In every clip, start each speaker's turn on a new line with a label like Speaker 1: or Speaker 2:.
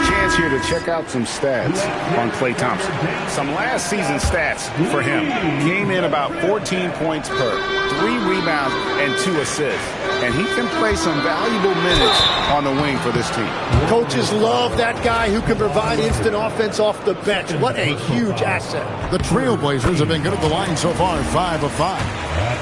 Speaker 1: chance here to check out some stats on Klay Thompson. Some last season stats for him. Came in about 14 points per, 3 rebounds, and 2 assists. And he can play some valuable minutes on the wing for this team.
Speaker 2: Coaches love that guy who can provide instant offense off the bench. What a huge asset.
Speaker 3: The Trailblazers have been good at the line so far, 5 of 5.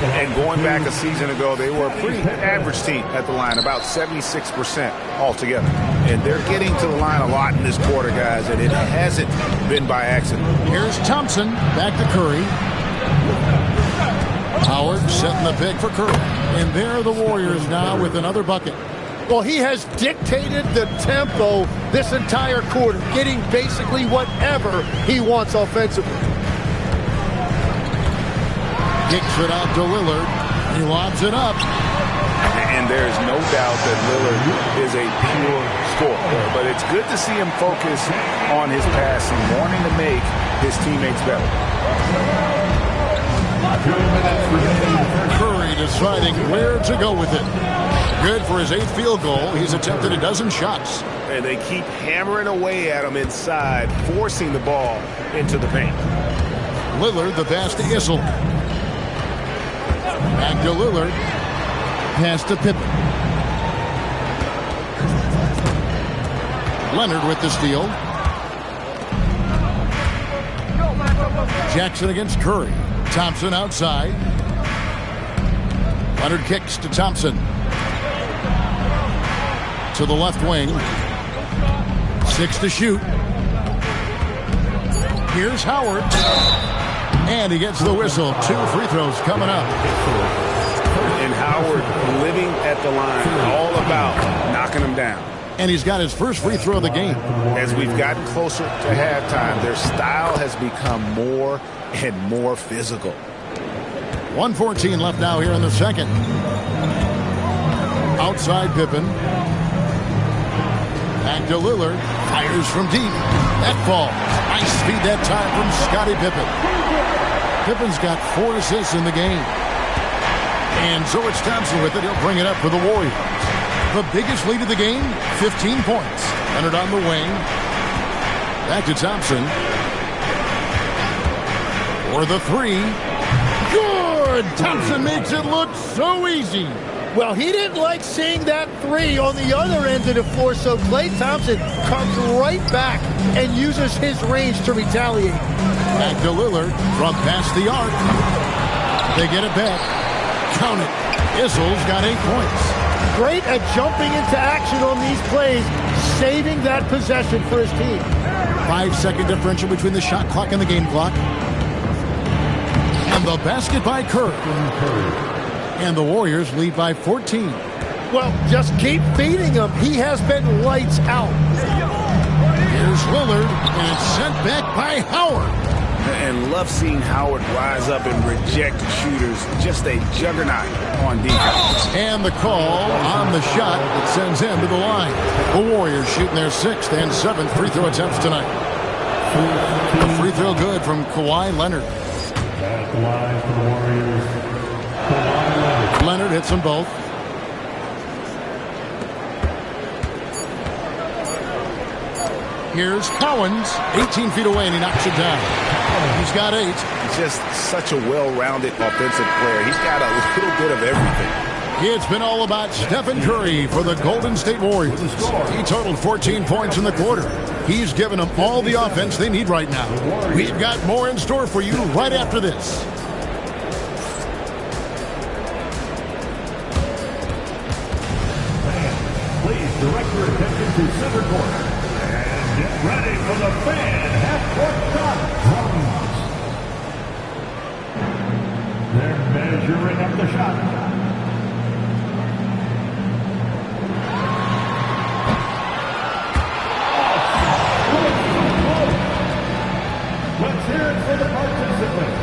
Speaker 1: And going back a season ago, they were a pretty average team at the line, about 76% altogether. And they're getting to the line a lot in this quarter, guys, and it hasn't been by accident.
Speaker 3: Here's Thompson, back to Curry. Howard setting the pick for Curry. And there are the Warriors now with another bucket.
Speaker 2: Well, he has dictated the tempo this entire quarter, getting basically whatever he wants offensively.
Speaker 3: Kicks it out to Lillard. He lobs it up.
Speaker 1: And there's no doubt that Lillard is a pure scorer. But it's good to see him focus on his passing, wanting to make his teammates better.
Speaker 3: Curry deciding where to go with it. Good for his 8th field goal. He's attempted a dozen shots.
Speaker 1: And they keep hammering away at him inside, forcing the ball into the paint.
Speaker 3: Lillard, the pass to Issel. Back to Lillard. Pass to Pippen. Leonard with the steal. Jackson against Curry. Thompson outside. Leonard kicks to Thompson. To the left wing. 6 to shoot. Here's Howard. And he gets the whistle. 2 free throws coming up.
Speaker 1: And Howard living at the line, all about knocking them down.
Speaker 3: And he's got his first free throw of the game.
Speaker 1: As we've gotten closer to halftime, their style has become more and more physical.
Speaker 3: 1:14 left now here in the second. Outside Pippen. Back to Lillard. Fires from deep. That falls. Nice speed that time from Scottie Pippen. Pippen's got 4 assists in the game. And so it's Thompson with it. He'll bring it up for the Warriors. The biggest lead of the game, 15 points. Leonard on the wing. Back to Thompson. For the 3. Good! Thompson makes it look so easy.
Speaker 2: Well, he didn't like seeing that 3 on the other end of the floor, so Klay Thompson comes right back and uses his range to retaliate.
Speaker 3: Back to Lillard from past the arc. They get it back. Count it. Issel's got 8 points.
Speaker 2: Great at jumping into action on these plays, saving that possession for his team.
Speaker 3: 5-second differential between the shot clock and the game clock. And the basket by Curry. And the Warriors lead by 14.
Speaker 2: Well, just keep feeding him. He has been lights out.
Speaker 3: Here's Lillard, and it's sent back by Howard.
Speaker 1: And love seeing Howard rise up and reject shooters. Just a juggernaut on defense.
Speaker 3: And the call on the shot that sends him to the line. The Warriors shooting their 6th and 7th free throw attempts tonight. A free throw good from Kawhi Leonard.
Speaker 4: At the line for the Warriors.
Speaker 3: Leonard hits them both. Here's Cowens, 18 feet away, and he knocks it down. He's got 8.
Speaker 1: Just such a well-rounded offensive player. He's got a little bit of everything.
Speaker 3: It's been all about Stephen Curry for the Golden State Warriors. He totaled 14 points in the quarter. He's given them all the offense they need right now. We've got more in store for you right after this.
Speaker 4: Please direct your attention to center court. And get ready for the fan half-court shot. They're measuring up the shot. Let's hear it for the participants.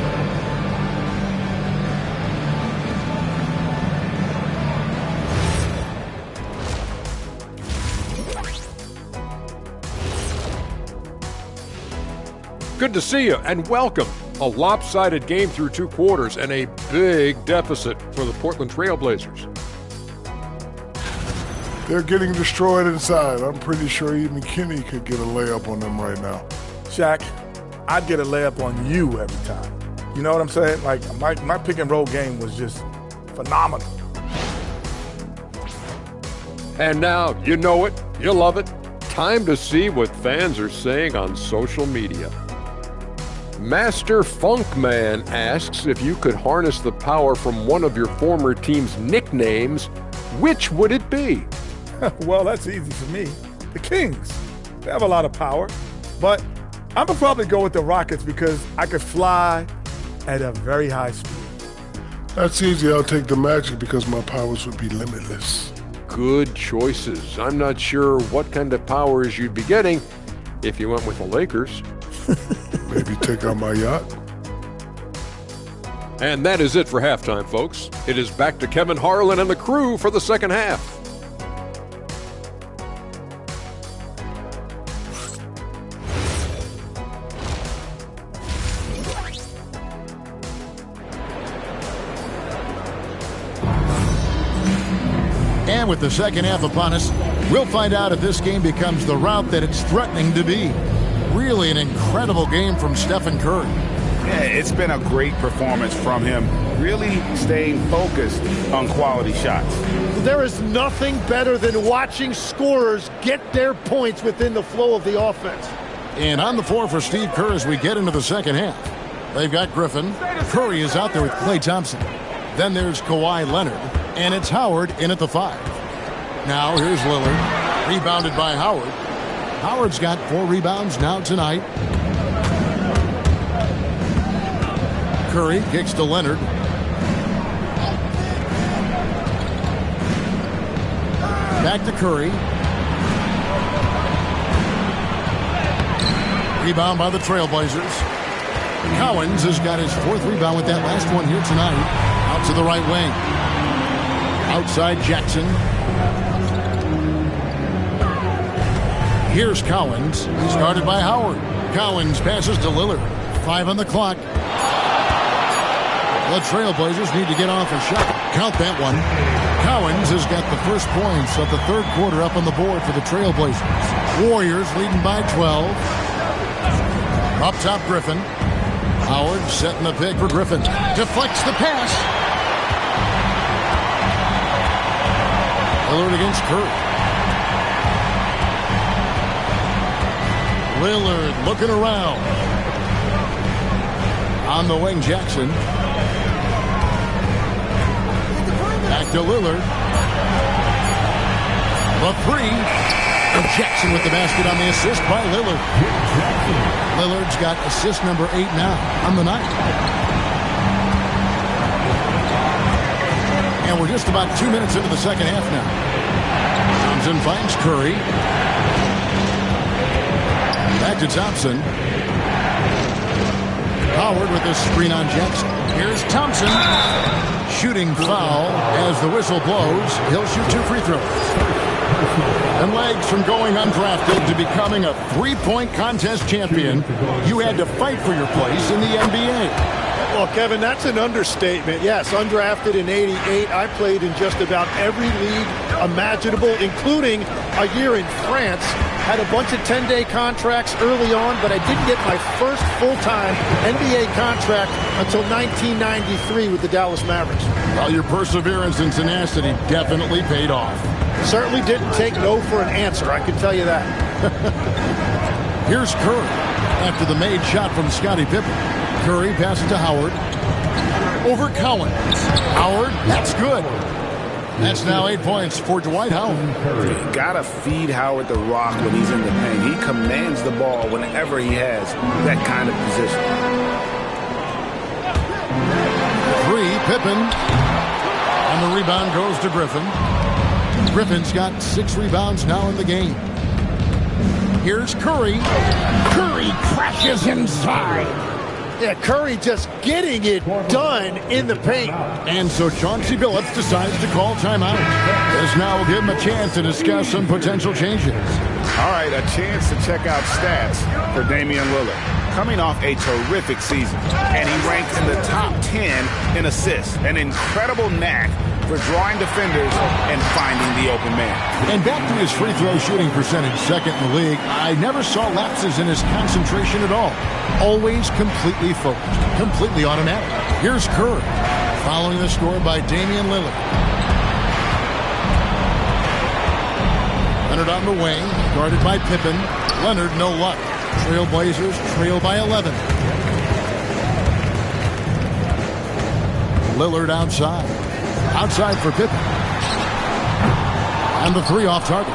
Speaker 5: Good to see you and welcome. A lopsided game through 2 quarters and a big deficit for the Portland Trailblazers.
Speaker 6: They're getting destroyed inside. I'm pretty sure even Kenny could get a layup on them right now.
Speaker 7: Shaq, I'd get a layup on you every time. You know what I'm saying? Like, my pick and roll game was just phenomenal.
Speaker 5: And now, you know it, you love it. Time to see what fans are saying on social media. Master Funkman asks if you could harness the power from one of your former team's nicknames, which would it be?
Speaker 7: Well, that's easy for me. The Kings. They have a lot of power. But I'm going to probably go with the Rockets because I could fly at a very high speed.
Speaker 6: That's easy. I'll take the Magic because my powers would be limitless.
Speaker 5: Good choices. I'm not sure what kind of powers you'd be getting if you went with the Lakers.
Speaker 6: Maybe take out my yacht.
Speaker 5: And that is it for halftime, folks. It is back to Kevin Harlan and the crew for the second half.
Speaker 3: And with the second half upon us, we'll find out if this game becomes the route that it's threatening to be. Really an incredible game from Stephen Curry.
Speaker 1: Yeah, it's been a great performance from him, really staying focused on quality shots.
Speaker 2: There is nothing better than watching scorers get their points within the flow of the offense.
Speaker 3: And on the floor for Steve Kerr as we get into the second half. They've got Griffin. Curry is out there with Klay Thompson. Then there's Kawhi Leonard. And it's Howard in at the 5. Now here's Lillard. Rebounded by Howard. Howard's got 4 rebounds now tonight. Curry kicks to Leonard. Back to Curry. Rebound by the Trailblazers. Cowens has got his 4th rebound with that last one here tonight. Out to the right wing. Outside Jackson. Here's Cowens. He's guarded by Howard. Cowens passes to Lillard. 5 on the clock. The Trailblazers need to get off a shot. Count that one. Cowens has got the first points of the third quarter up on the board for the Trailblazers. Warriors leading by 12. Up top, Griffin. Howard setting the pick for Griffin. Deflects the pass. Lillard against Curry. Lillard looking around. On the wing, Jackson. Back to Lillard. The 3. And Jackson with the basket on the assist by Lillard. Lillard's got assist number 8 now on the night. And we're just about 2 minutes into the second half now. Thompson finds Curry. Back to Thompson. Howard with a screen on Jackson. Here's Thompson. Shooting foul as the whistle blows. He'll shoot 2 free throws. And legs from going undrafted to becoming a 3-point contest champion. You had to fight for your place in the NBA.
Speaker 2: Well, Kevin, that's an understatement. Yes, undrafted in '88. I played in just about every league imaginable, including a year in France. Had a bunch of 10-day contracts early on, but I didn't get my first full-time NBA contract until 1993 with the Dallas Mavericks.
Speaker 3: Well, your perseverance and tenacity definitely paid off.
Speaker 2: Certainly didn't take no for an answer, I can tell you that.
Speaker 3: Here's Curry after the made shot from Scottie Pippen. Curry passes to Howard. Over Cowan. Howard, that's good. That's now 8 points for Dwight Howard.
Speaker 1: You gotta feed Howard the rock when he's in the paint. He commands the ball whenever he has that kind of position.
Speaker 3: 3, Pippen. And the rebound goes to Griffin. Griffin's got 6 rebounds now in the game. Here's Curry. Curry crashes inside.
Speaker 2: Yeah, Curry just getting it done in the paint.
Speaker 3: And so Chauncey Billups decides to call timeout. This now will give him a chance to discuss some potential changes.
Speaker 1: All right, a chance to check out stats for Damian Lillard. Coming off a terrific season, and he ranks in the top 10 in assists. An incredible knack for drawing defenders and finding the open man.
Speaker 3: And back to his free throw shooting percentage, second in the league. I never saw lapses in his concentration at all. Always completely focused, completely automatic. Here's Curry, following the score by Damian Lillard. Leonard on the wing, guarded by Pippen. Leonard, no luck. Trailblazers trail by 11. Lillard outside. Outside for Pippen. And the three off target.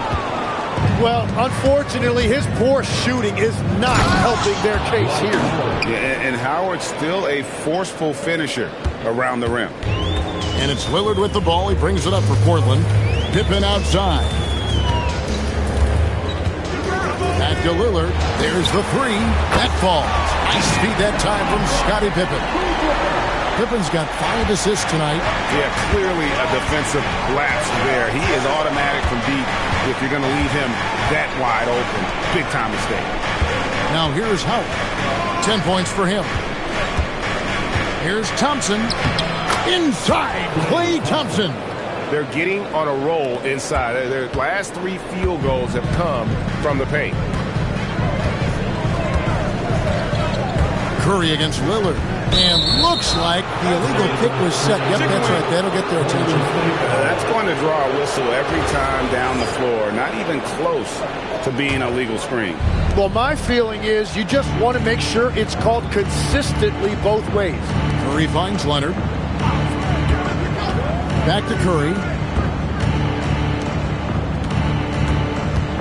Speaker 2: Well, unfortunately, his poor shooting is not helping their case here.
Speaker 1: Yeah, and Howard's still a forceful finisher around the rim.
Speaker 3: And it's Lillard with the ball. He brings it up for Portland. Pippen outside. Back to Lillard. There's the three. That falls. Nice speed that time from Scottie Pippen. Pippen's got 5 assists tonight.
Speaker 1: Yeah, clearly a defensive lapse there. He is automatic from deep if you're going to leave him that wide open. Big time mistake.
Speaker 3: Now here's Howard. 10 points for him. Here's Thompson. Inside. Klay Thompson.
Speaker 1: They're getting on a roll inside. Their last 3 field goals have come from the paint.
Speaker 3: Curry against Lillard. And looks like the illegal kick was set. Yep, that's right. That'll get their attention.
Speaker 1: That's going to draw a whistle every time down the floor. Not even close to being a legal screen.
Speaker 2: Well, my feeling is you just want to make sure it's called consistently both ways.
Speaker 3: Curry finds Leonard. Back to Curry.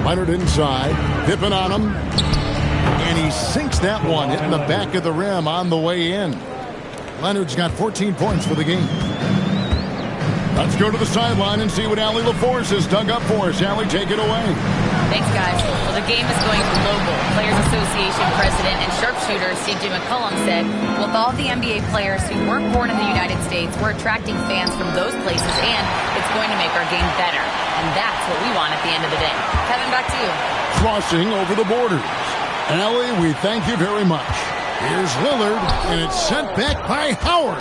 Speaker 3: Leonard inside. Pippen on him. And he sinks that one, hitting the back of the rim on the way in. Leonard's got 14 points for the game. Let's go to the sideline and see what Allie LaForce has dug up for us. Allie, take it away.
Speaker 8: Thanks, guys. Well, the game is going global. Players Association President and sharpshooter C.J. McCollum said, with all the NBA players who weren't born in the United States, we're attracting fans from those places, and it's going to make our game better. And that's what we want at the end of the day. Kevin, back to you.
Speaker 3: Crossing over the borders. Allie, we thank you very much. Here's Lillard, and it's sent back by Howard.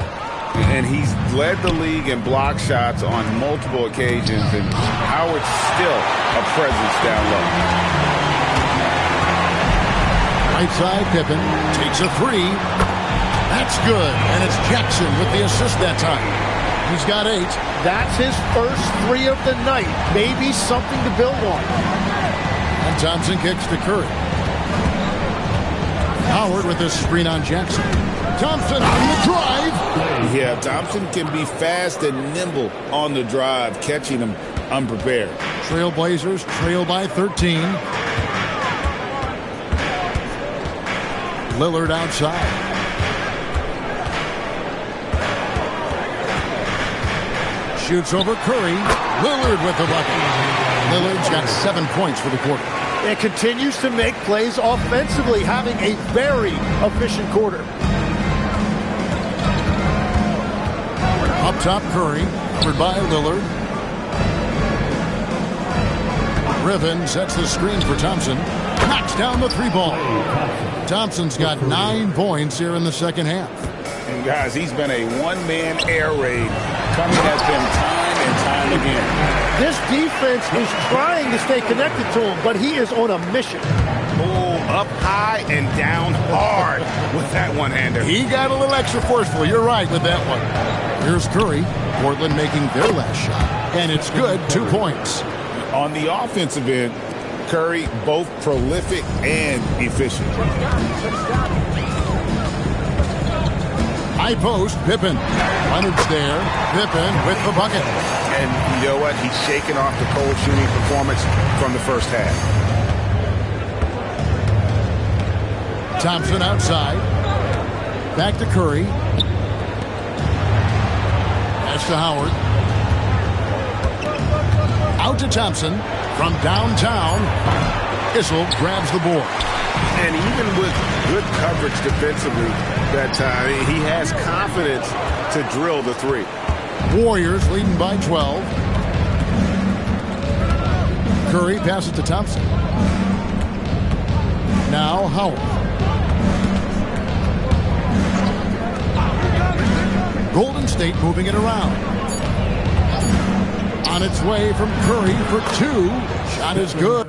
Speaker 1: And he's led the league in block shots on multiple occasions, and Howard's still a presence down low.
Speaker 3: Right side, Pippen takes a three. That's good, and it's Jackson with the assist that time. He's got 8.
Speaker 2: That's his first 3 of the night. Maybe something to build on.
Speaker 3: And Thompson kicks to Curry. Howard with this screen on Jackson. Thompson on the drive.
Speaker 1: Yeah, Thompson can be fast and nimble on the drive, catching him unprepared.
Speaker 3: Trailblazers trail by 13. Lillard outside. Shoots over Curry. Lillard with the bucket. Lillard's got 7 points for the quarter.
Speaker 2: And continues to make plays offensively, having a very efficient quarter.
Speaker 3: Up top, Curry, covered by Lillard. Griffin sets the screen for Thompson. Knocks down the 3 ball. Thompson's got 9 points here in the second half.
Speaker 1: And guys, he's been a one-man air raid coming at them time and time again.
Speaker 2: This defense is trying to stay connected to him, but he is on a mission.
Speaker 1: Oh, up high and down hard with that one-hander.
Speaker 3: He got a little extra forceful. You're right with that one. Here's Curry. Portland making their last shot. And it's good. 2 points.
Speaker 1: On the offensive end, Curry both prolific and efficient.
Speaker 3: High post, Pippen. Leonard's there. Pippen with the bucket.
Speaker 1: And you know what? He's shaking off the cold shooting performance from the first half.
Speaker 3: Thompson outside. Back to Curry. Pass to Howard. Out to Thompson. From downtown. Issel grabs the board.
Speaker 1: And even with good coverage defensively that time, he has confidence to drill the 3.
Speaker 3: Warriors leading by 12. Curry passes to Thompson. Now Howard. Golden State moving it around. On its way from Curry for two. Shot is good.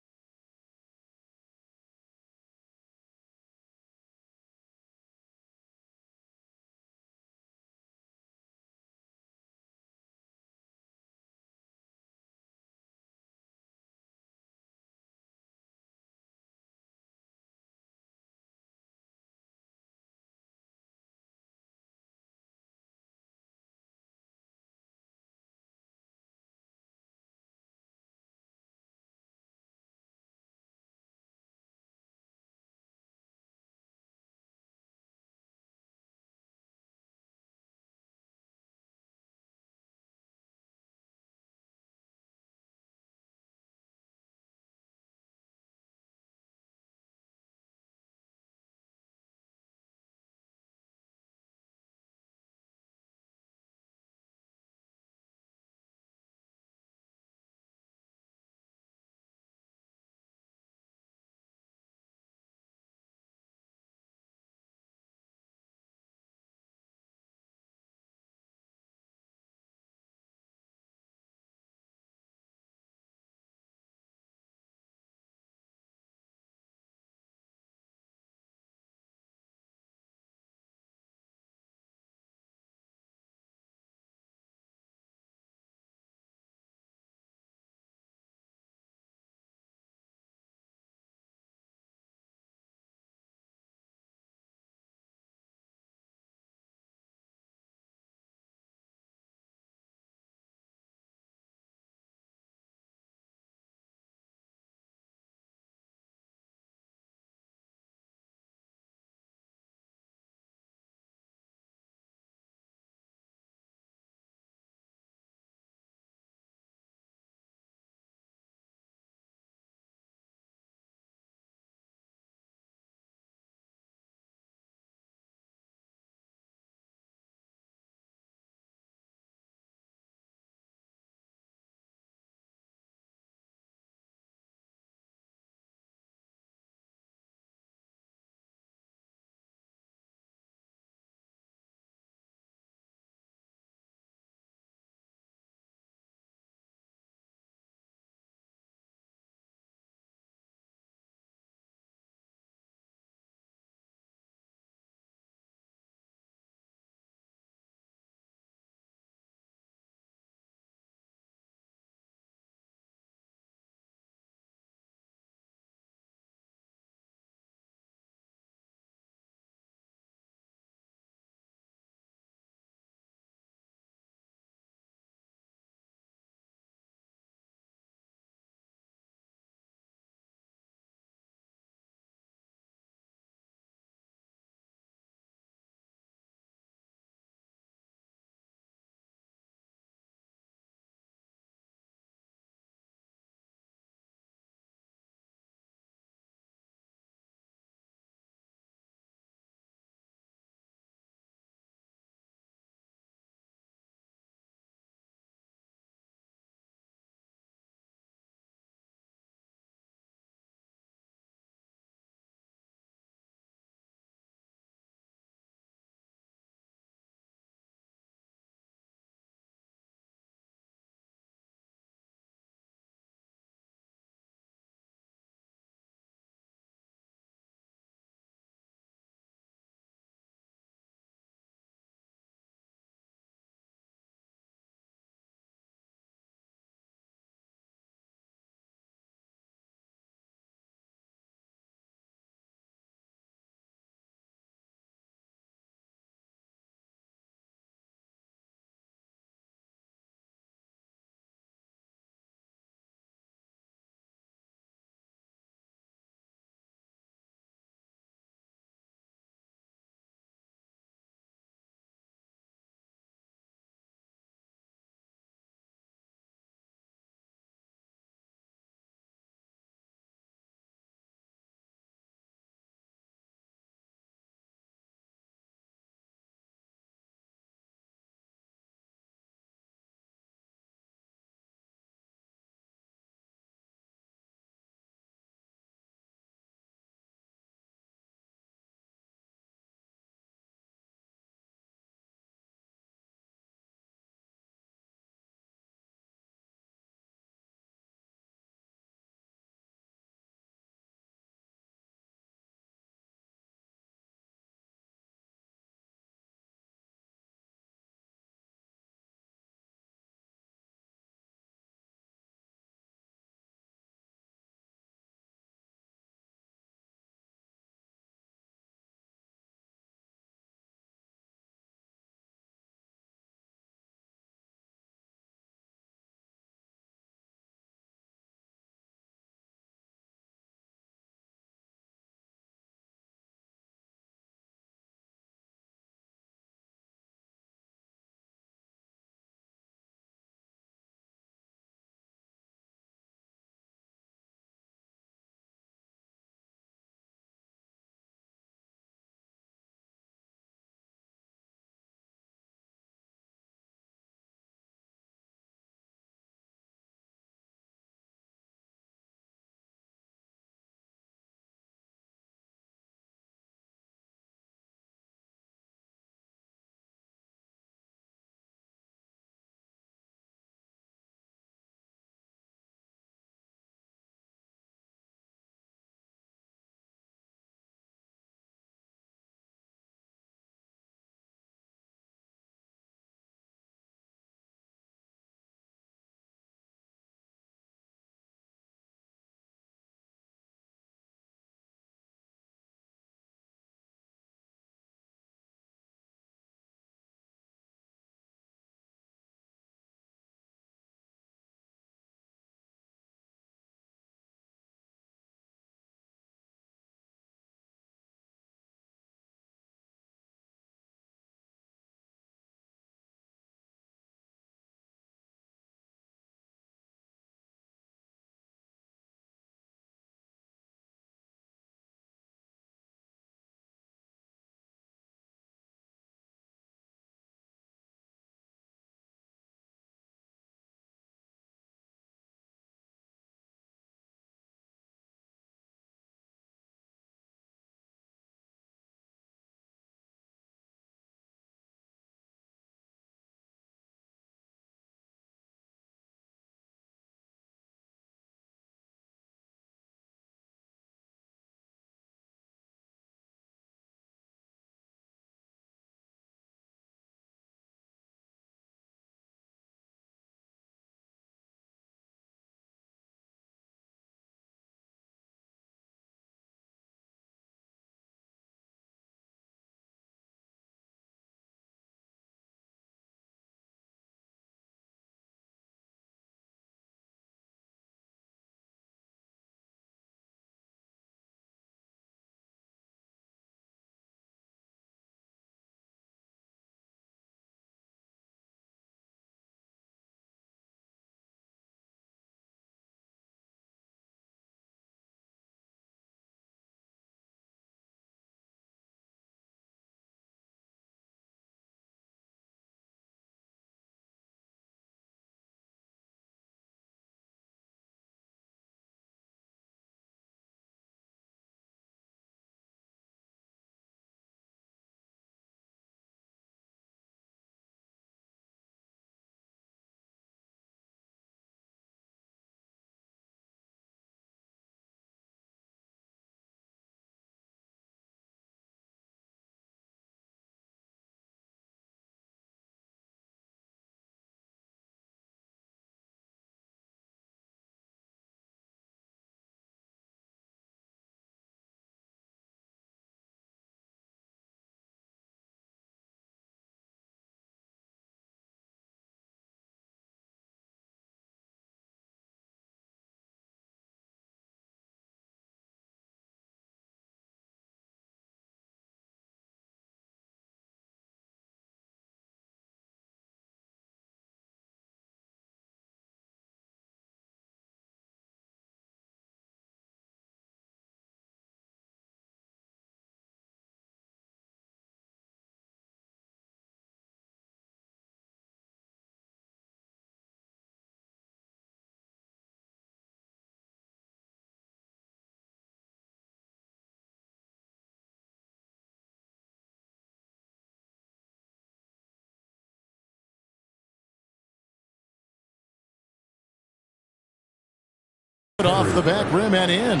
Speaker 3: Off the back rim and in.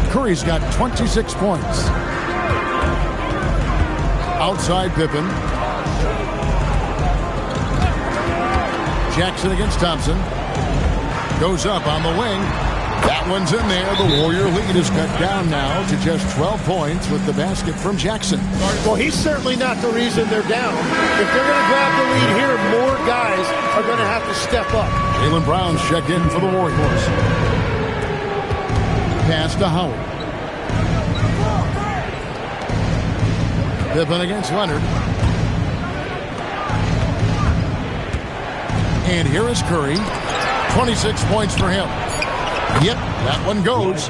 Speaker 3: Curry's got 26 points. Outside Pippen. Jackson against Thompson. Goes up on the wing. That one's in there. The Warrior lead is cut down now to just 12 points with the basket from Jackson.
Speaker 2: Well, he's certainly not the reason they're down. If they're going to grab the lead here, more guys are going to have to step up.
Speaker 3: Jaylen Brown's checked in for the Warriors. Pass to Howard. Pippen against Leonard. And here is Curry. 26 points for him. Yep, that one goes.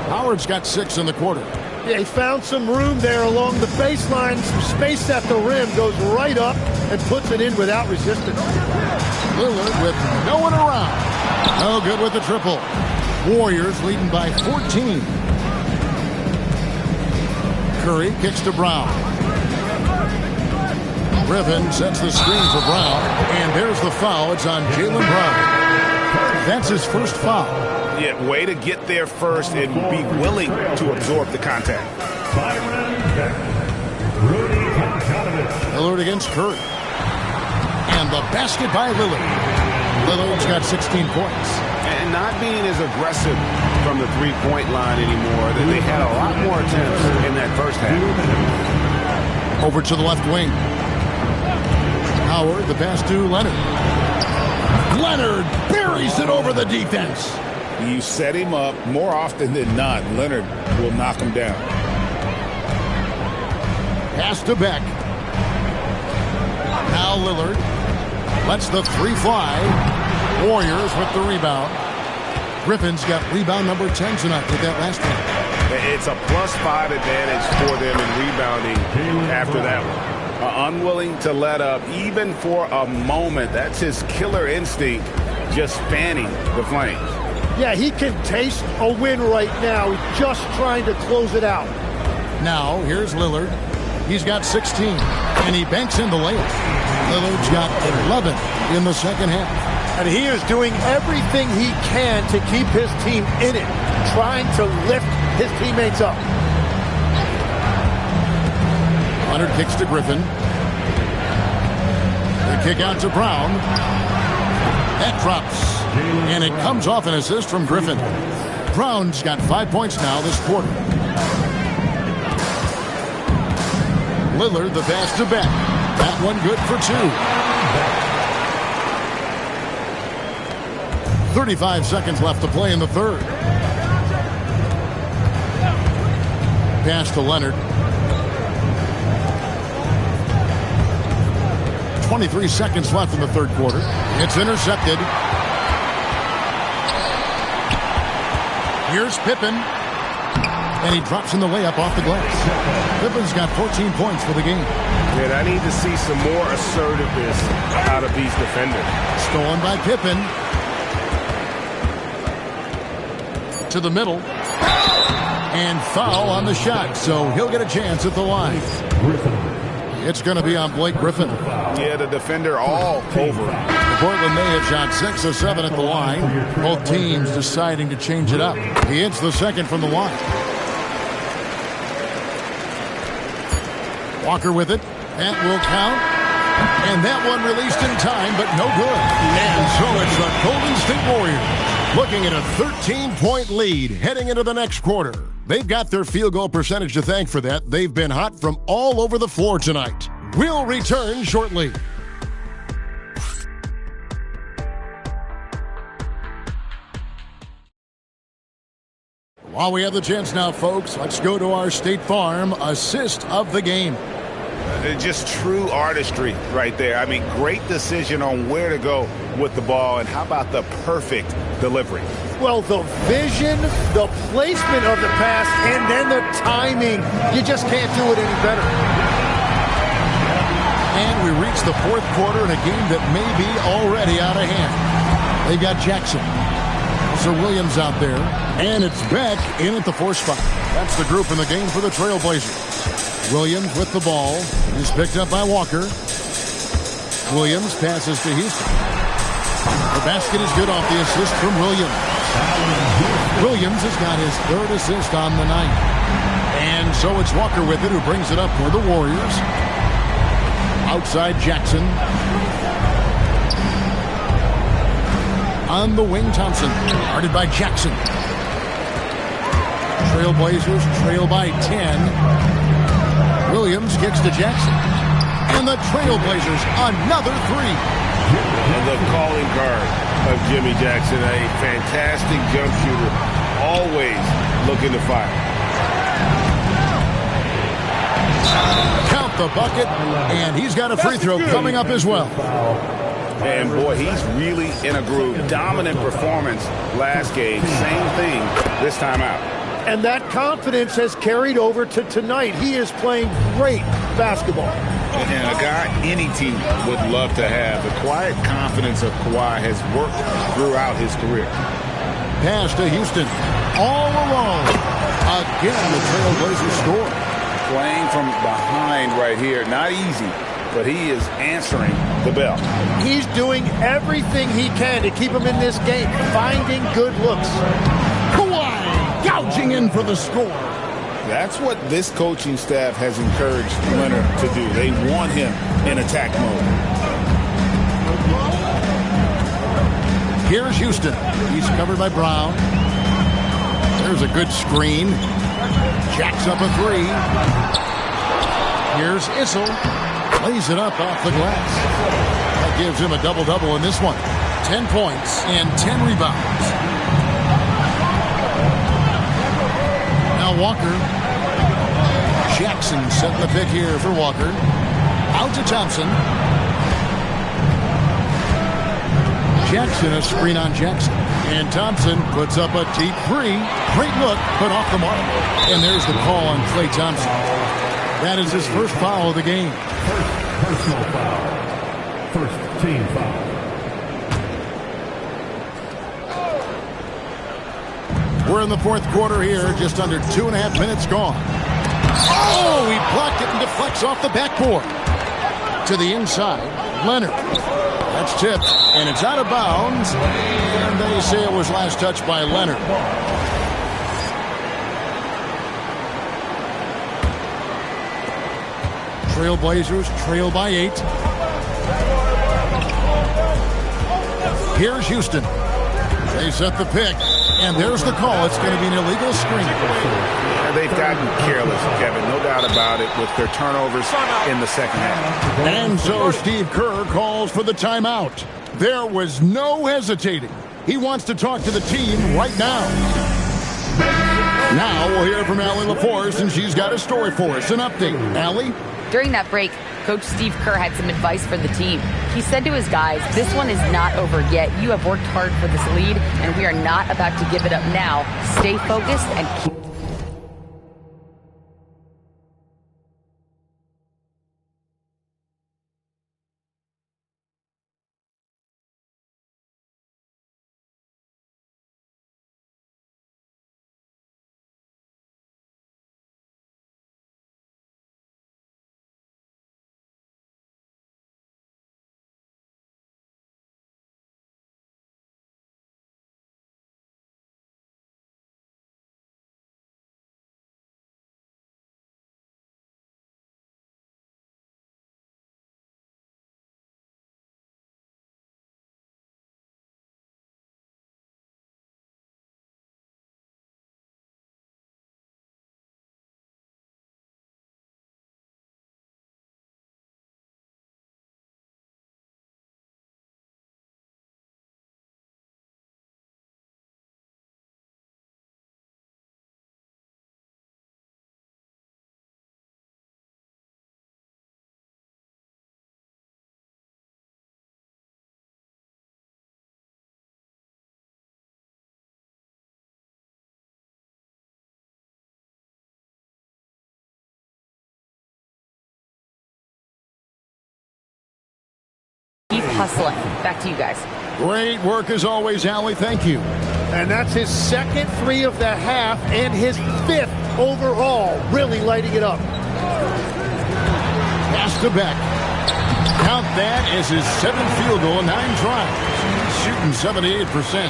Speaker 3: Howard's got 6 in the quarter.
Speaker 2: Yeah, he found some room there along the baseline. Some space at the rim. Goes right up and puts it in without resistance.
Speaker 3: Lillard with no one around. No good with the triple. Warriors leading by 14. Curry kicks to Brown. Griffin sets the screen for Brown. And there's the foul. It's on Jaylen Brown. That's his first foul.
Speaker 1: Yeah, way to get there first and be willing to absorb the contact.
Speaker 3: Lillard against Curry. And the basket by Lillard. Lillard's got 16 points.
Speaker 1: And not being as aggressive from the three-point line anymore. They had a lot more attempts in that first half.
Speaker 3: Over to the left wing. Howard, the pass to Leonard. Leonard buries it over the defense.
Speaker 1: You set him up more often than not. Leonard will knock him down.
Speaker 3: Pass to Beck. Now Lillard lets the three fly. Warriors with the rebound. Griffin's got rebound number 10 tonight with that last one.
Speaker 1: It's a +5 advantage for them in rebounding after that one. Unwilling to let up even for a moment. That's his killer instinct, just fanning the flames.
Speaker 2: Yeah, he can taste a win right now. He's just trying to close it out.
Speaker 3: Now, here's Lillard. He's got 16, and he banks in the layup. Lillard's got 11 in the second half.
Speaker 2: And he is doing everything he can to keep his team in it, trying to lift his teammates up.
Speaker 3: Leonard kicks to Griffin. The kick out to Brown. That drops. And it comes off an assist from Griffin. Brown's got 5 points now this quarter. Lillard, the pass to Beck. That one good for 2. 35 seconds left to play in the third. Pass to Leonard. 23 seconds left in the third quarter. It's intercepted. Here's Pippen. And he drops in the layup off the glass. Pippen's got 14 points for the game.
Speaker 1: And I need to see some more assertiveness out of these defenders.
Speaker 3: Stolen by Pippen. To the middle. And foul on the shot. So he'll get a chance at the line. It's going to be on Blake Griffin.
Speaker 1: Yeah, the defender all over.
Speaker 3: Portland may have shot 6 of 7 at the line. Both teams deciding to change it up. He hits the second from the line. Walker with it. That will count. And that one released in time, but no good. And so it's the Golden State Warriors looking at a 13-point lead heading into the next quarter. They've got their field goal percentage to thank for that. They've been hot from all over the floor tonight. We'll return shortly. While we have the chance now, folks, let's go to our State Farm assist of the game.
Speaker 1: Just true artistry right there. I mean, great decision on where to go with the ball, and how about the perfect delivery?
Speaker 2: Well, the vision, the placement of the pass, and then the timing. You just can't do it any better.
Speaker 3: And we reach the fourth quarter in a game that may be already out of hand. They've got Jackson. So Williams out there. And it's Beck in at the 4 spot. That's the group in the game for the Trailblazers. Williams with the ball. He's picked up by Walker. Williams passes to Houston. The basket is good off the assist from Williams. Williams has got his third assist on the night. And so it's Walker with it, who brings it up for the Warriors. Outside Jackson. On the wing, Thompson. Guarded by Jackson. Trailblazers trail by 10. Williams kicks to Jackson. And the Trailblazers, another three.
Speaker 9: And the calling card of Jimmy Jackson, a fantastic jump shooter, always looking to fire.
Speaker 3: Count the bucket, and he's got a free throw coming up as well.
Speaker 1: And boy, he's really in a groove. Dominant performance last game. Same thing this time out.
Speaker 2: And that confidence has carried over to tonight. He is playing great basketball.
Speaker 1: And a guy any team would love to have. The quiet confidence of Kawhi has worked throughout his career.
Speaker 3: Pass to Houston. All alone. Again, the Trailblazers score.
Speaker 1: Playing from behind right here. Not easy, but he is answering the bell.
Speaker 2: He's doing everything he can to keep him in this game, finding good looks.
Speaker 3: Kawhi gouging in for the score.
Speaker 1: That's what this coaching staff has encouraged Leonard to do. They want him in attack mode.
Speaker 3: Here's Houston. He's covered by Brown. There's a good screen. Jacks up a three. Here's Issel. Lays it up off the glass. That gives him a double-double in this one. 10 points and 10 rebounds. Now Walker. Jackson setting the pick here for Walker. Out to Thompson. Jackson, a screen on Jackson. And Thompson puts up a deep three. Great look, but off the mark. And there's the call on Klay Thompson. That is his first foul of the game.
Speaker 4: First personal foul. First team foul.
Speaker 3: We're in the fourth quarter here, just under 2.5 minutes gone. Oh, he blocked it and deflects off the backboard. To the inside, Leonard. That's tipped, and it's out of bounds. And they say it was last touched by Leonard. Trailblazers trail by 8. Here's Houston. They set the pick, and there's the call. It's going to be an illegal screen.
Speaker 1: They've gotten careless, Kevin, no doubt about it, with their turnovers in the second half.
Speaker 3: And so Steve Kerr calls for the timeout. There was no hesitating. He wants to talk to the team right now. Now we'll hear from Allie LaForce, and she's got a story for us. An update. Allie?
Speaker 8: During that break, Coach Steve Kerr had some advice for the team. He said to his guys, this one is not over yet. You have worked hard for this lead, and we are not about to give it up now. Stay focused and keep... hustling. Back to you guys.
Speaker 3: Great work as always, Allie. Thank you.
Speaker 2: And that's his second three of the half and his 5th overall. Really lighting it up.
Speaker 3: Pass to Beck. Count that as his 7th field goal in 9 tries. He's shooting 78%.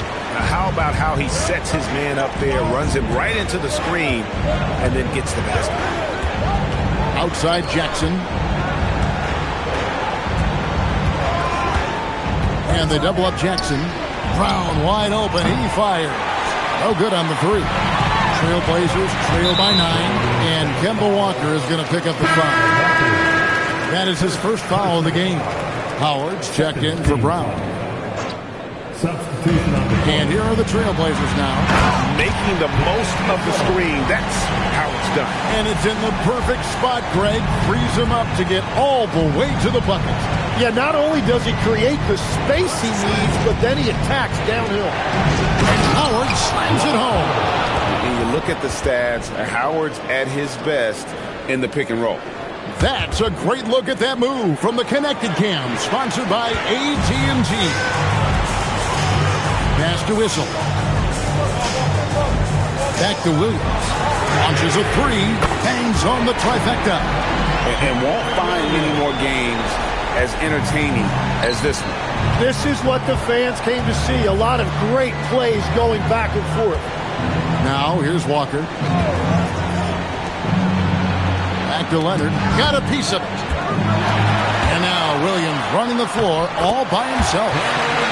Speaker 1: How about how he sets his man up there, runs him right into the screen, and then gets the basket.
Speaker 3: Outside Jackson. And they double up Jackson. Brown wide open. He fires. No good on the three. Trailblazers trail by 9. And Kemba Walker is going to pick up the foul. That is his first foul of the game. Howard's checked in for Brown.
Speaker 4: Substitution on the court.
Speaker 3: And here are the Trailblazers now.
Speaker 1: Making the most of the screen. That's how it's done.
Speaker 3: And it's in the perfect spot, Greg. Frees him up to get all the way to the bucket.
Speaker 2: Yeah, not only does he create the space he needs, but then he attacks downhill.
Speaker 3: And Howard slams it home.
Speaker 1: When you look at the stats, Howard's at his best in the pick and roll.
Speaker 3: That's a great look at that move from the Connected Cam, sponsored by AT&T. Pass to Whistle. Back to Williams. Launches a three. Hangs on the trifecta.
Speaker 1: And won't find many more games as entertaining as this one.
Speaker 2: This is what the fans came to see. A lot of great plays going back and forth.
Speaker 3: Now, here's Walker. Back to Leonard. Got a piece of it. And now Williams running the floor all by himself.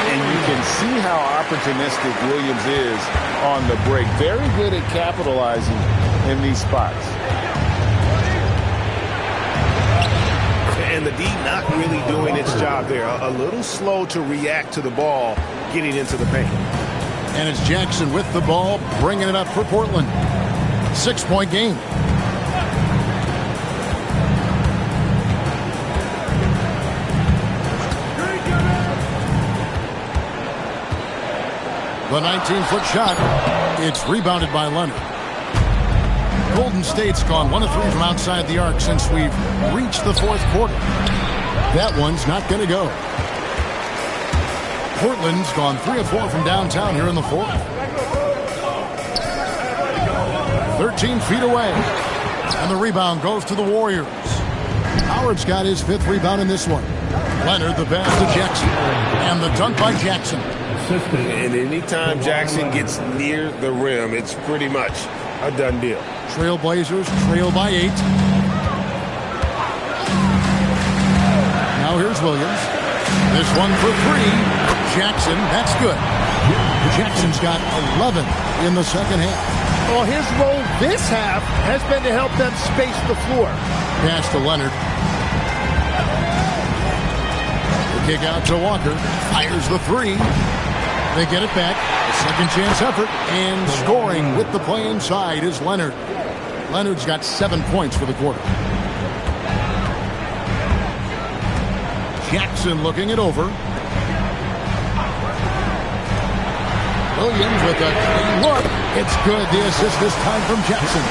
Speaker 1: And you can see how opportunistic Williams is on the break. Very good at capitalizing in these spots. And the D not really doing its job there. A little slow to react to the ball getting into the paint.
Speaker 3: And it's Jackson with the ball, bringing it up for Portland. 6-point game. The 19-foot shot. It's rebounded by Leonard. Golden State's gone 1 of 3 from outside the arc since we've reached the fourth quarter. That one's not going to go. Portland's gone 3 of 4 from downtown here in the fourth. 13 feet away. And the rebound goes to the Warriors. Howard's got his 5th rebound in this one. Leonard the pass to Jackson. And the dunk by Jackson.
Speaker 9: And anytime Jackson gets near the rim, it's pretty much a done deal.
Speaker 3: Trailblazers trail by 8. Now here's Williams. This one for 3. Jackson, that's good. Jackson's got 11 in the second half.
Speaker 2: Well, his role this half has been to help them space the floor.
Speaker 3: Pass to Leonard. The kick out to Walker. Fires the 3. They get it back. A second chance effort. And scoring with the play inside is Leonard. Leonard's got 7 points for the quarter. Jackson looking it over. Williams with a clean look. It's good. The assist this time from Jackson.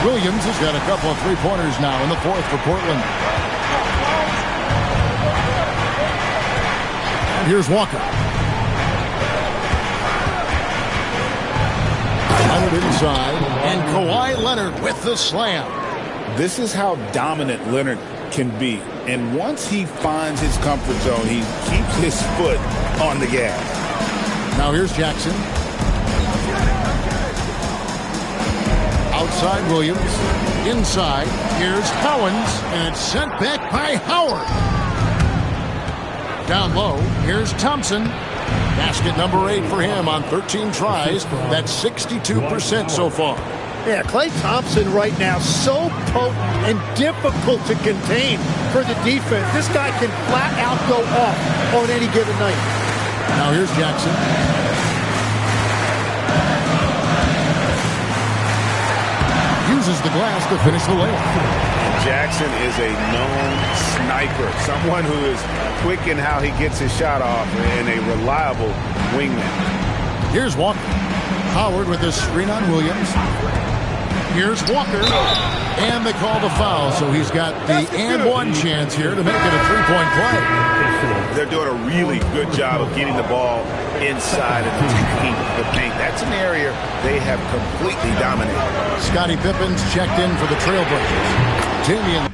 Speaker 3: Williams has got a couple of 3-pointers now in the fourth for Portland. And here's Walker. Leonard inside. And Kawhi Leonard with the slam.
Speaker 1: This is how dominant Leonard can be. And once he finds his comfort zone, he keeps his foot on the gas.
Speaker 3: Now here's Jackson. Outside Williams. Inside. Here's Howens. And it's sent back by Howard. Down low. Here's Thompson. Basket number 8 for him on 13 tries. That's 62% so far.
Speaker 2: Yeah, Klay Thompson right now so potent and difficult to contain for the defense. This guy can flat out go off on any given night.
Speaker 3: Now here's Jackson. Uses the glass to finish the layup.
Speaker 1: Jackson is a known sniper, someone who is quick in how he gets his shot off and a reliable wingman.
Speaker 3: Here's Walker. Howard with his screen on Williams. Here's Walker. And they call the foul, so he's got the and one chance here to make it a 3-point play.
Speaker 1: They're doing a really good job of getting the ball inside and attacking the paint. That's an area they have completely dominated.
Speaker 3: Scottie Pippen's checked in for the Trailblazers. Damian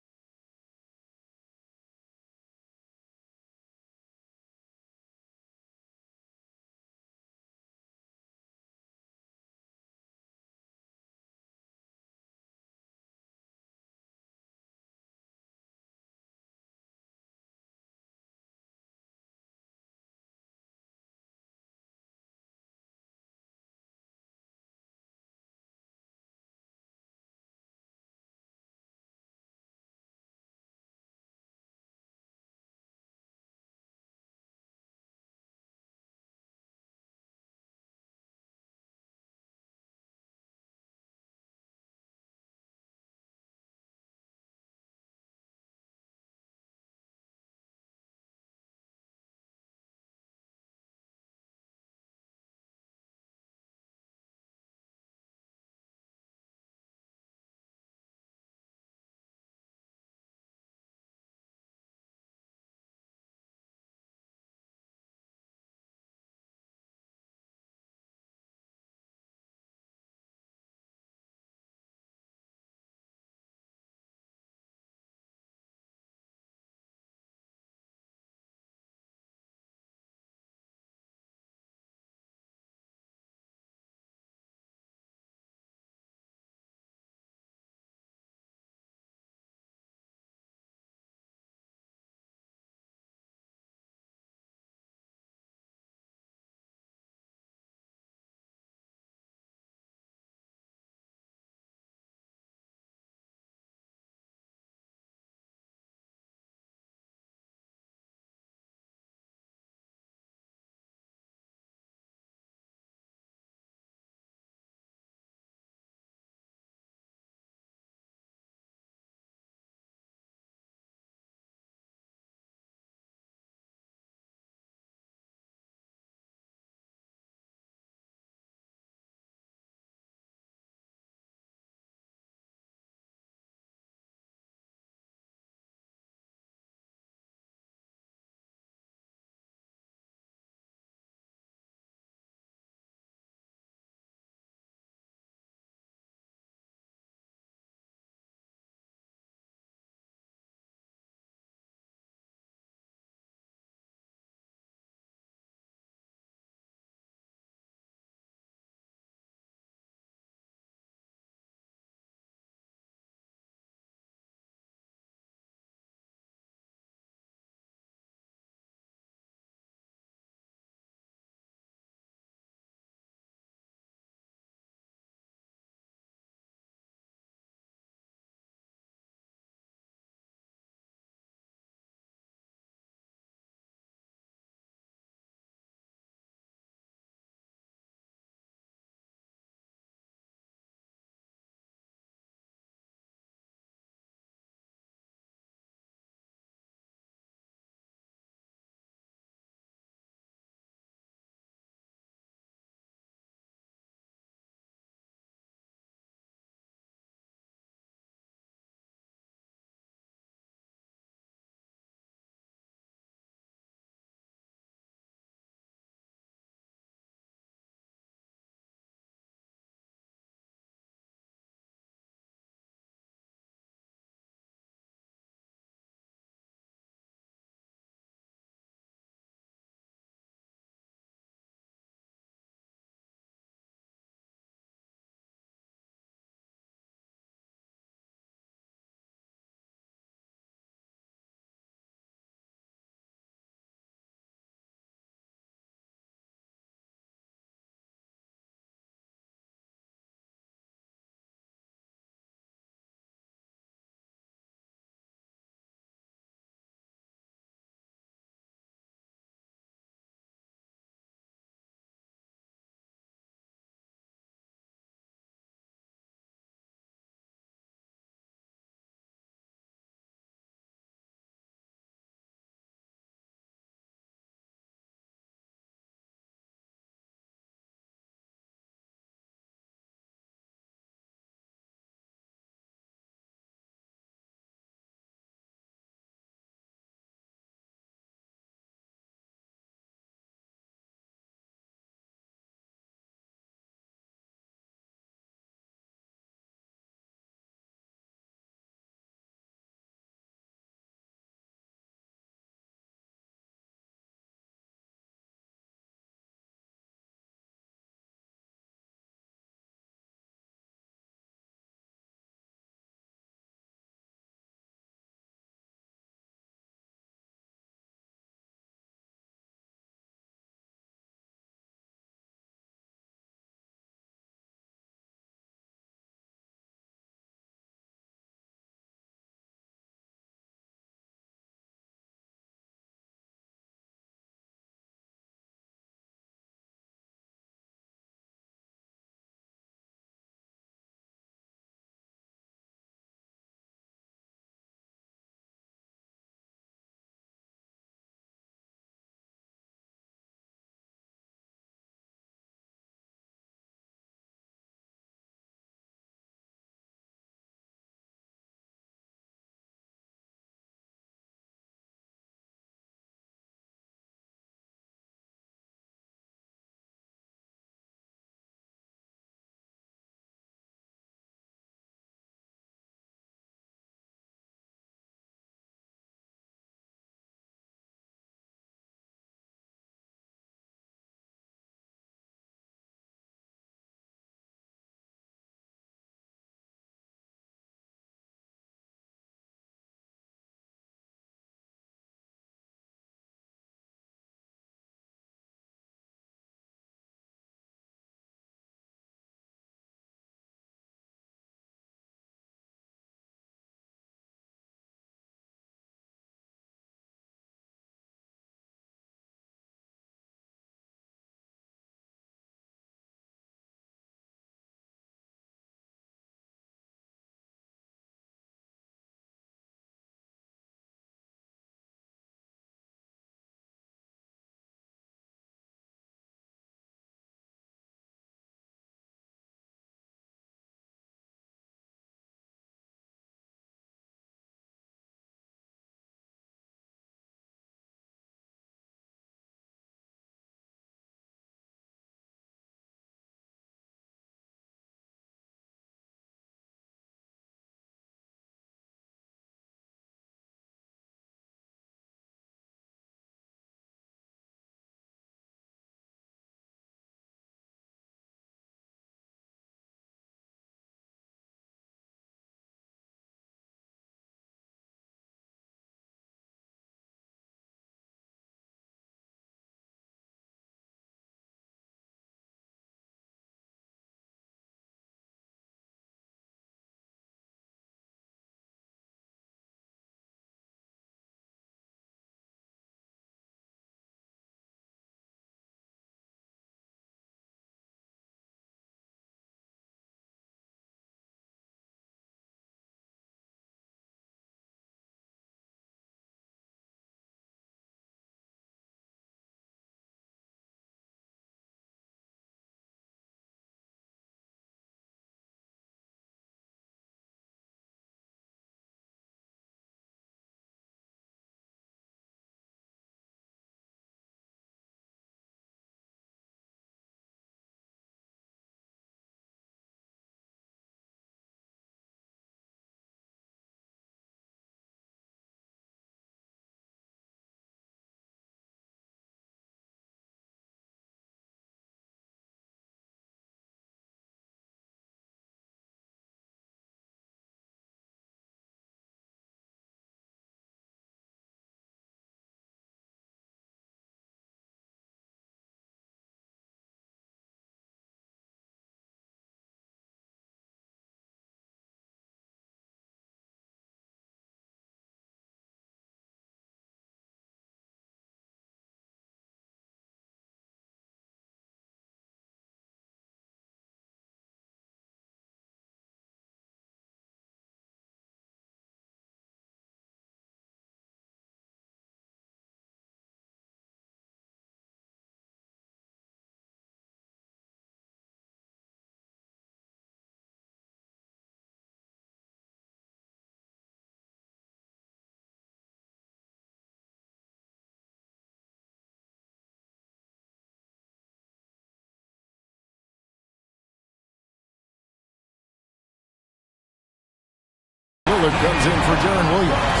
Speaker 3: Lillard comes in for Deron Williams.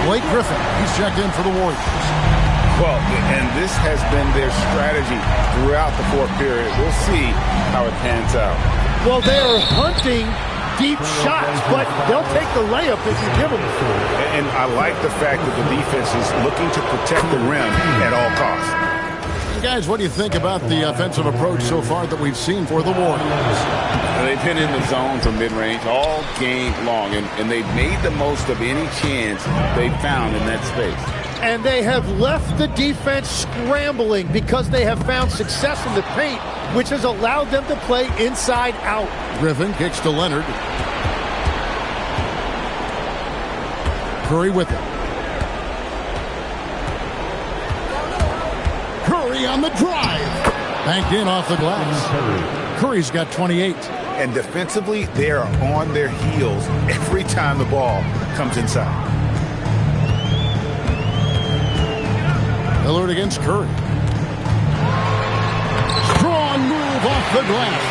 Speaker 3: Blake Griffin, he's checked in for the Warriors.
Speaker 1: Well, and this has been their strategy throughout the fourth period. We'll see how it pans out.
Speaker 2: Well, they are hunting deep shots, but they'll take the layup if you give them.
Speaker 1: And I like the fact that the defense is looking to protect the rim at all costs.
Speaker 3: Guys, what do you think about the offensive approach so far that we've seen for the Warriors?
Speaker 1: They've been in the zone from mid-range all game long, and they've made the most of any chance they've found in that space.
Speaker 2: And they have left the defense scrambling because they have found success in the paint, which has allowed them to play inside out.
Speaker 3: Griffin kicks to Leonard. Curry with it. Curry on the drive. Banked in off the glass. Curry's got 28.
Speaker 1: And defensively, they are on their heels every time the ball comes inside.
Speaker 3: Lillard against Curry. Strong move off the glass.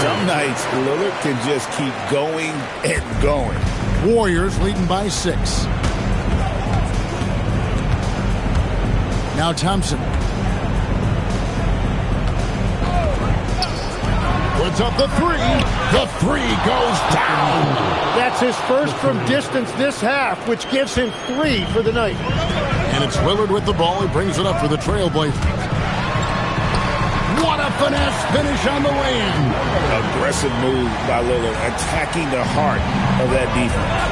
Speaker 1: Some nights, Lillard can just keep going and going.
Speaker 3: Warriors leading by 6. Now Thompson. Puts up the 3. The 3 goes down.
Speaker 2: That's his first from distance this half, which gives him 3 for the night.
Speaker 3: And it's Lillard with the ball. He brings it up for the Trailblazers. What a finesse finish on the way-in.
Speaker 1: Aggressive move by Lillard, attacking the heart of that defense.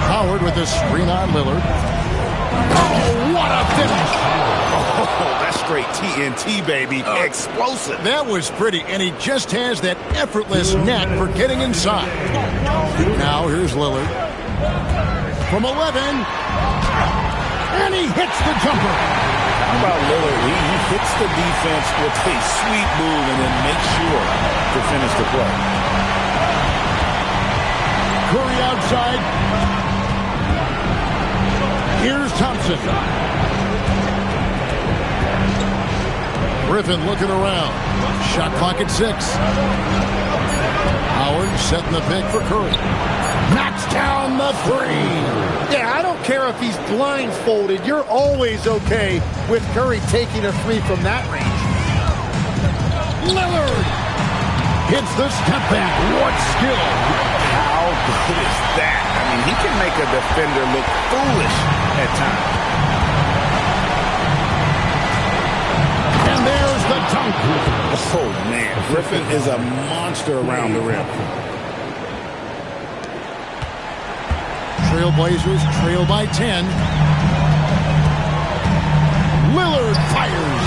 Speaker 3: Howard with a screen on Lillard. Oh, what a finish.
Speaker 1: Oh, that's straight TNT, baby. Explosive.
Speaker 3: That was pretty, and he just has that effortless knack for getting inside. Now here's Lillard. From 11. And he hits the jumper.
Speaker 1: How about Lillard? He hits the defense with a sweet move and then makes sure to finish the play.
Speaker 3: Curry outside. Here's Thompson. Griffin looking around. Shot clock at 6. Howard setting the pick for Curry. Knocks down the 3.
Speaker 2: Yeah, I don't care if he's blindfolded. You're always okay with Curry taking a 3 from that range.
Speaker 3: Lillard hits the step back. What skill.
Speaker 1: How good is that? I mean, he can make a defender look foolish at times.
Speaker 3: And there's the dunk.
Speaker 1: Oh, man. Griffin is a monster around the rim.
Speaker 3: Trailblazers trail by 10. Lillard fires.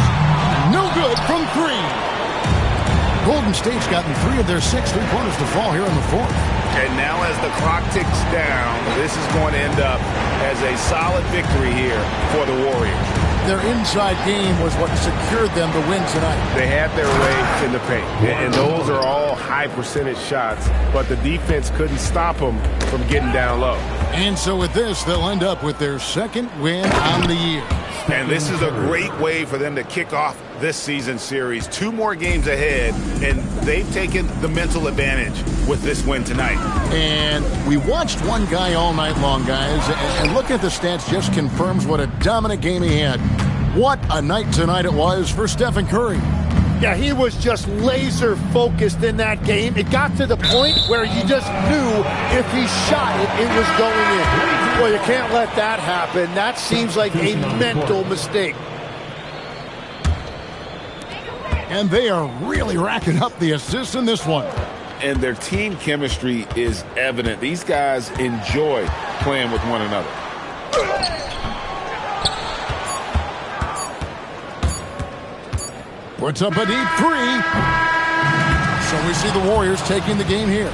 Speaker 3: No good from 3. Golden State's gotten 3 of their 6 3-pointers to fall here in the 4th.
Speaker 1: And now as the clock ticks down, this is going to end up as a solid victory here for the Warriors.
Speaker 3: Their inside game was what secured them the win tonight.
Speaker 9: They had their way in the paint, and those are all high percentage shots, but the defense couldn't stop them from getting down low.
Speaker 3: And so with this, they'll end up with their 2nd win on the year.
Speaker 1: And this is a great way for them to kick off this season series. 2 more games ahead, and they've taken the mental advantage with this win tonight.
Speaker 3: And we watched one guy all night long, guys, and looking at the stats just confirms what a dominant game he had. What a night tonight it was for Stephen Curry.
Speaker 2: Yeah, he was just laser focused in that game. It got to the point where you just knew if he shot it, it was going in. Well, you can't let that happen. That seems like a mental mistake.
Speaker 3: And they are really racking up the assists in this one.
Speaker 1: And their team chemistry is evident. These guys enjoy playing with one another.
Speaker 3: Puts up a deep 3. So we see the Warriors taking the game here.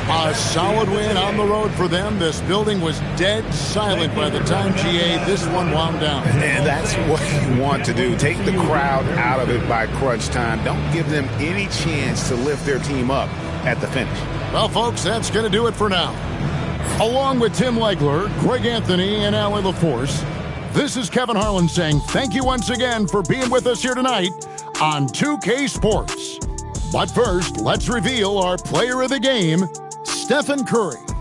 Speaker 3: A solid win on the road for them. This building was dead silent by the time GA this one wound down.
Speaker 1: And that's what you want to do. Take the crowd out of it by crunch time. Don't give them any chance to lift their team up at the finish.
Speaker 3: Well, folks, that's going to do it for now. Along with Tim Legler, Greg Anthony, and Allie LaForce, this is Kevin Harlan saying thank you once again for being with us here tonight on 2K Sports. But first, let's reveal our player of the game, Stephen Curry.